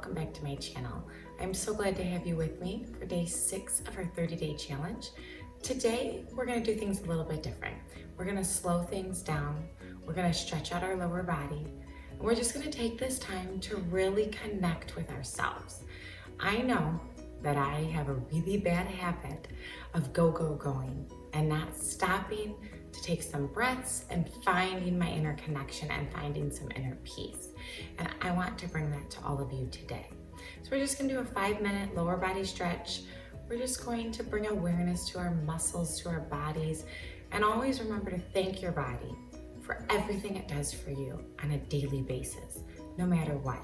welcome back to my channel. I'm so glad to have you with me for day 6 of our 30-day challenge. Today, we're gonna do things a little bit different. We're gonna slow things down. We're gonna stretch out our lower body. And we're just gonna take this time to really connect with ourselves. I know that I have a really bad habit of going and not stopping to take some breaths and finding my inner connection and finding some inner peace. And I want to bring that to all of you today. So we're just gonna do a 5-minute lower body stretch. We're just going to bring awareness to our muscles, to our bodies, and always remember to thank your body for everything it does for you on a daily basis, no matter what.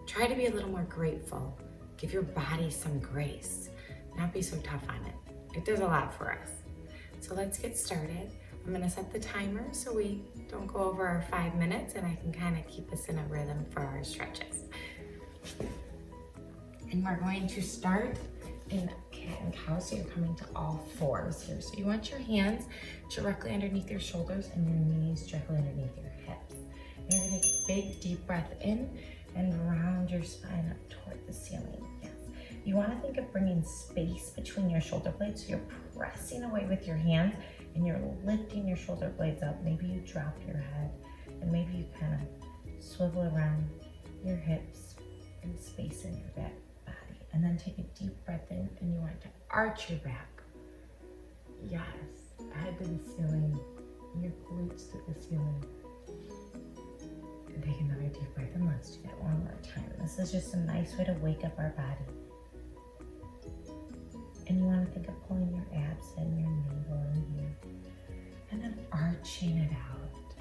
Try to be a little more grateful. Give your body some grace. Not be so tough on it. It does a lot for us. So let's get started. I'm gonna set the timer so we don't go over our 5 minutes and I can kind of keep us in a rhythm for our stretches. And we're going to start in cat and cow, so you're coming to all fours here. So you want your hands directly underneath your shoulders and your knees directly underneath your hips. And you're gonna take a big deep breath in and round your spine up toward the ceiling. Yes. You wanna think of bringing space between your shoulder blades, so you're pressing away with your hands and you're lifting your shoulder blades up. Maybe you drop your head and maybe you kind of swivel around your hips and space in your back body. And then take a deep breath in and you want to arch your back. Yes, head to the ceiling, your glutes to the ceiling. And take another deep breath in. Let's do that one more time. This is just a nice way to wake up our body. And you want to think of pulling your abs in, your navel in here. And then arching it out.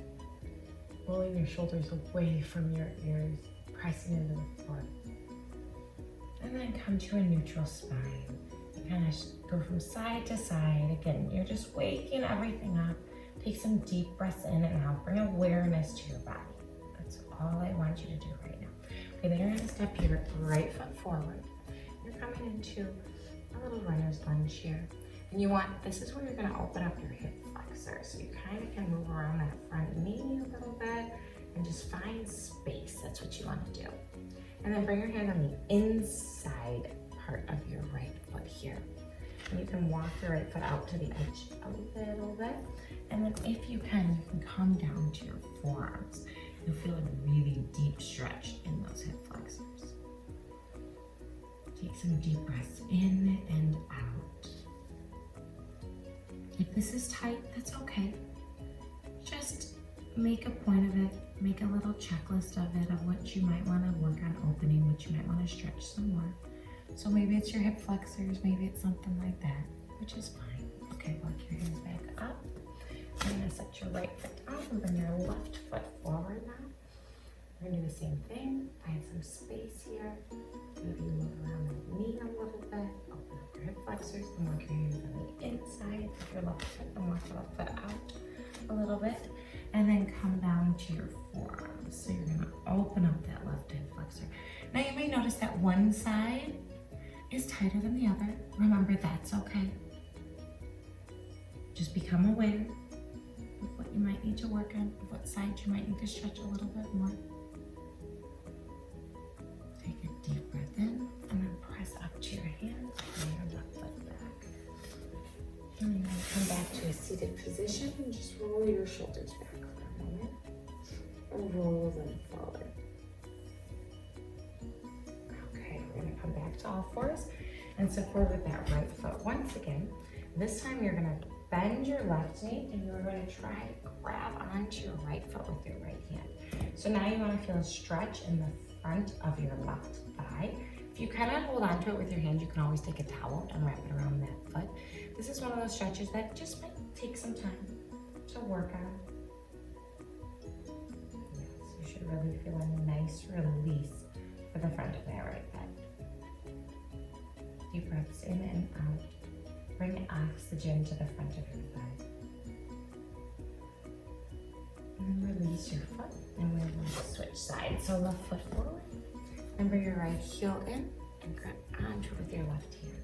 Rolling your shoulders away from your ears, pressing into the floor. And then come to a neutral spine. You kind of go from side to side. Again, you're just waking everything up. Take some deep breaths in and out. Bring awareness to your body. That's all I want you to do right now. Okay, then you're gonna step your right foot forward. You're coming into a little runner's lunge here. And this is where you're gonna open up your hip flexor. So you kind of can move around that front knee a little bit and just find space. That's what you wanna do. And then bring your hand on the inside part of your right foot here. And you can walk your right foot out to the edge a little bit. And then if you can come down to your forearms. You'll feel a really deep stretch in those hip flexors. Take some deep breaths in and out. If this is tight, that's okay. Just make a point of it. Make a little checklist of it, of what you might want to work on opening, what you might want to stretch some more. So maybe it's your hip flexors, maybe it's something like that, which is fine. Okay, walk your hands back up. You're gonna set your right foot down and bring your left foot forward now. We're gonna do the same thing. Find some space here. Maybe move around the knee a little bit. Open up your hip flexors and walk your hands on the inside of your left foot and walk your left foot out a little bit. And then come down to your forearms. So you're gonna open up that left hip flexor. Now you may notice that one side is tighter than the other. Remember, that's okay. Just become aware of what you might need to work on, of what side you might need to stretch a little bit more. Take a deep breath in and then press up to your hands, bring your left foot back. And then come back to a seated position and just roll your shoulders back for a moment. And roll them forward. Okay, we're gonna come back to all fours and sit forward with that right foot once again. This time you're gonna bend your left knee and you're gonna try to grab onto your right foot with your right hand. So now you wanna feel a stretch in the front of your left thigh. If you cannot hold onto it with your hand, you can always take a towel and wrap it around that foot. This is one of those stretches that just might take some time to work on. Yes, you should really feel a nice release for the front of that right foot. Deep breaths in and out. Bring oxygen to the front of your thigh. And then release your foot, and we're going to switch sides. So left foot forward, and bring your right heel in, and grab onto it with your left hand.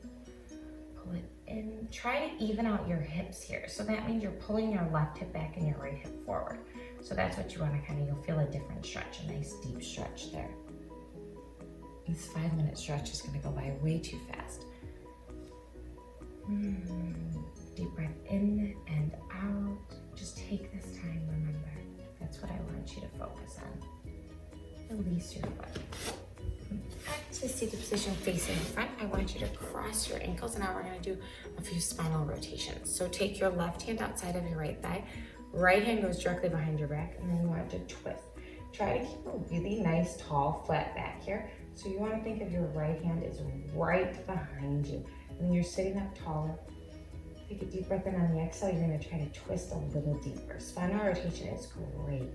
Pull it in. Try to even out your hips here. So that means you're pulling your left hip back and your right hip forward. So that's what you want to you'll feel a different stretch, a nice deep stretch there. This 5-minute stretch is gonna go by way too fast. Deep breath in and out. Just take this time, remember. That's what I want you to focus on. Release your foot. Back to seated position facing in front. I want you to cross your ankles, and now we're gonna do a few spinal rotations. So take your left hand outside of your right thigh. Right hand goes directly behind your back, and then you want to twist. Try to keep a really nice, tall, flat back here. So you want to think of your right hand is right behind you. And then you're sitting up taller. Take a deep breath in on the exhale. You're going to try to twist a little deeper. Spinal rotation is great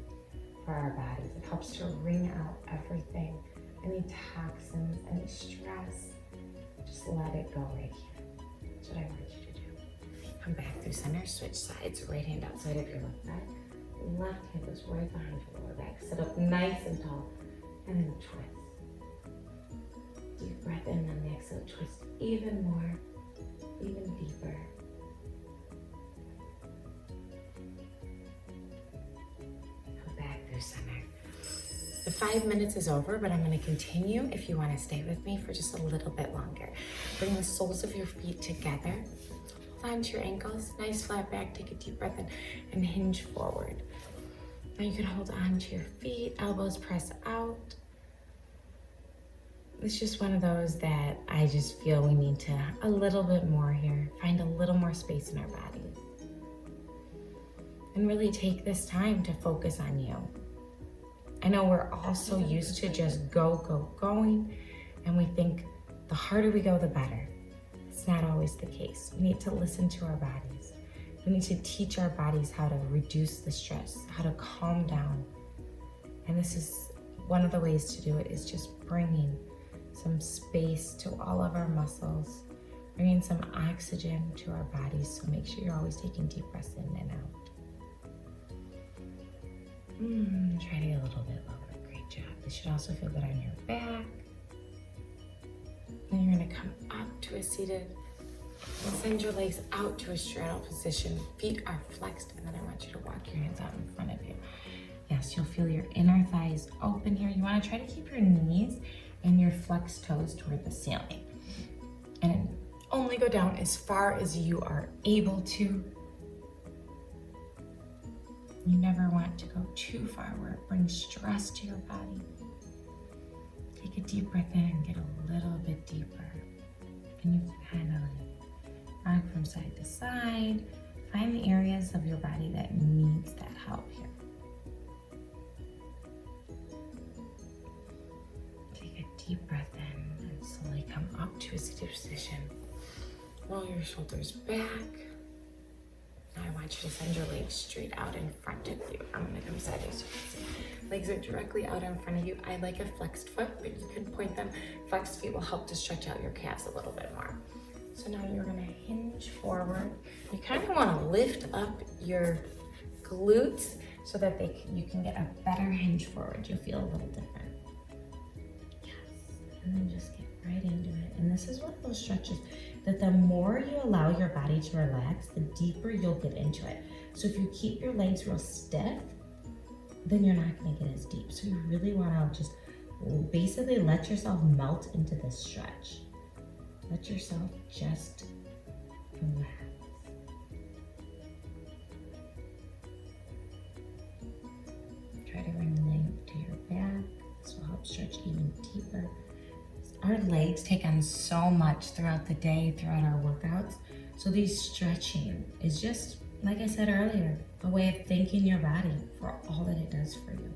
for our bodies. It helps to wring out everything, any toxins, any stress. Just let it go right here. That's what I want you to do. Come back through center, switch sides. Right hand outside of your left thigh. Left hand goes right behind your lower back. Sit up nice and tall, and then twist. Deep breath in on the exhale, twist even more, even deeper. Come back through center. The 5 minutes is over, but I'm going to continue if you want to stay with me for just a little bit longer. Bring the soles of your feet together. Hold on to your ankles, nice flat back. Take a deep breath in and hinge forward. Now you can hold on to your feet, elbows press out. It's just one of those that I just feel we need to a little bit more here, find a little more space in our bodies. And really take this time to focus on you. I know we're all so used to just going, and we think the harder we go, the better. It's not always the case. We need to listen to our bodies. We need to teach our bodies how to reduce the stress, how to calm down. And this is one of the ways to do it, is just bringing some space to all of our muscles, bringing some oxygen to our bodies. So make sure you're always taking deep breaths in and out. Try to get a little bit lower. Great job. This should also feel good on your back. Then you're going to come up to a seated and send your legs out to a straddle position. Feet are flexed, and then I want you to walk your hands out in front of you. Yes, you'll feel your inner thighs open here. You want to try to keep your knees and your flexed toes toward the ceiling. And only go down as far as you are able to. You never want to go too far where it brings stress to your body. Take a deep breath in and get a little bit deeper. And you can kind of rock from side to side. Find the areas of your body that needs that help here. Take a deep breath in and slowly come up to a seated position. Roll your shoulders back. Now I want you to send your legs straight out in front of you. I'm gonna come sideways so you can see. Legs are directly out in front of you. I like a flexed foot, but you can point them. Flexed feet will help to stretch out your calves a little bit more. So now you're gonna hinge forward. You kind of wanna lift up your glutes so that you can get a better hinge forward. You'll feel a little different. Yes, and then just get right into it. And this is one of those stretches that the more you allow your body to relax, the deeper you'll get into it. So if you keep your legs real stiff, then you're not gonna get as deep. So you really wanna just basically let yourself melt into this stretch. Let yourself just relax. Try to bring length to your back. This will help stretch even deeper. Our legs take on so much throughout the day, throughout our workouts. So these stretching is just, like I said earlier, a way of thanking your body for all that it does for you.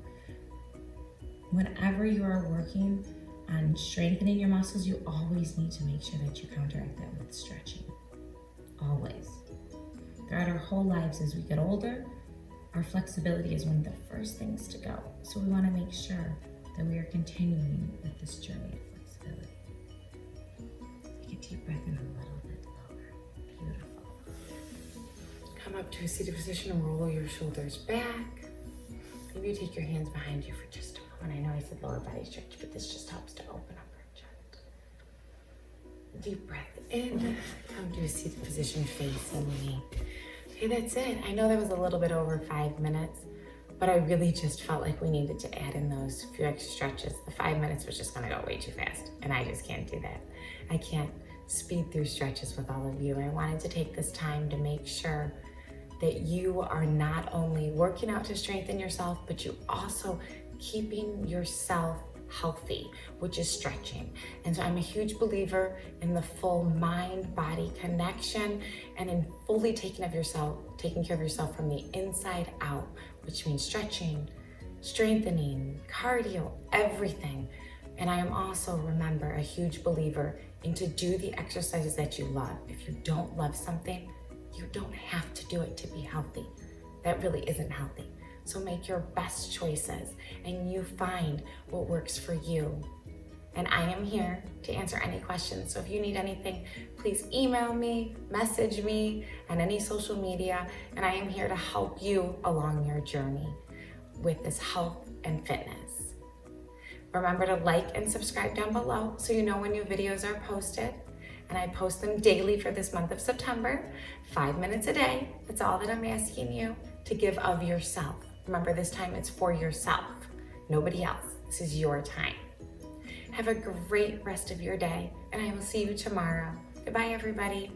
Whenever you are working on strengthening your muscles, you always need to make sure that you counteract that with stretching. Always. Throughout our whole lives as we get older, our flexibility is one of the first things to go. So we want to make sure that we are continuing with this journey of flexibility. Take a deep breath in a little bit lower. Beautiful. Come up to a seated position and roll your shoulders back. Maybe you take your hands behind you for just a moment. I know I said lower body stretch, but this just helps to open up our chest. Deep breath in. Come to a seated position facing me. Okay, that's it. I know that was a little bit over 5 minutes, but I really just felt like we needed to add in those few extra stretches. The 5 minutes was just gonna go way too fast, and I just can't do that. I can't speed through stretches with all of you. I wanted to take this time to make sure that you are not only working out to strengthen yourself, but you also keeping yourself healthy, which is stretching. And so I'm a huge believer in the full mind-body connection and in fully taking care of yourself from the inside out, which means stretching, strengthening, cardio, everything. And I am also, remember, a huge believer in to do the exercises that you love. If you don't love something, you don't have to do it to be healthy. That really isn't healthy. So make your best choices and you find what works for you. And I am here to answer any questions. So if you need anything, please email me, message me on any social media, and I am here to help you along your journey with this health and fitness. Remember to like and subscribe down below so you know when new videos are posted. And I post them daily for this month of September, 5 minutes a day. That's all that I'm asking you to give of yourself. Remember, this time it's for yourself, nobody else. This is your time. Have a great rest of your day, and I will see you tomorrow. Goodbye, everybody.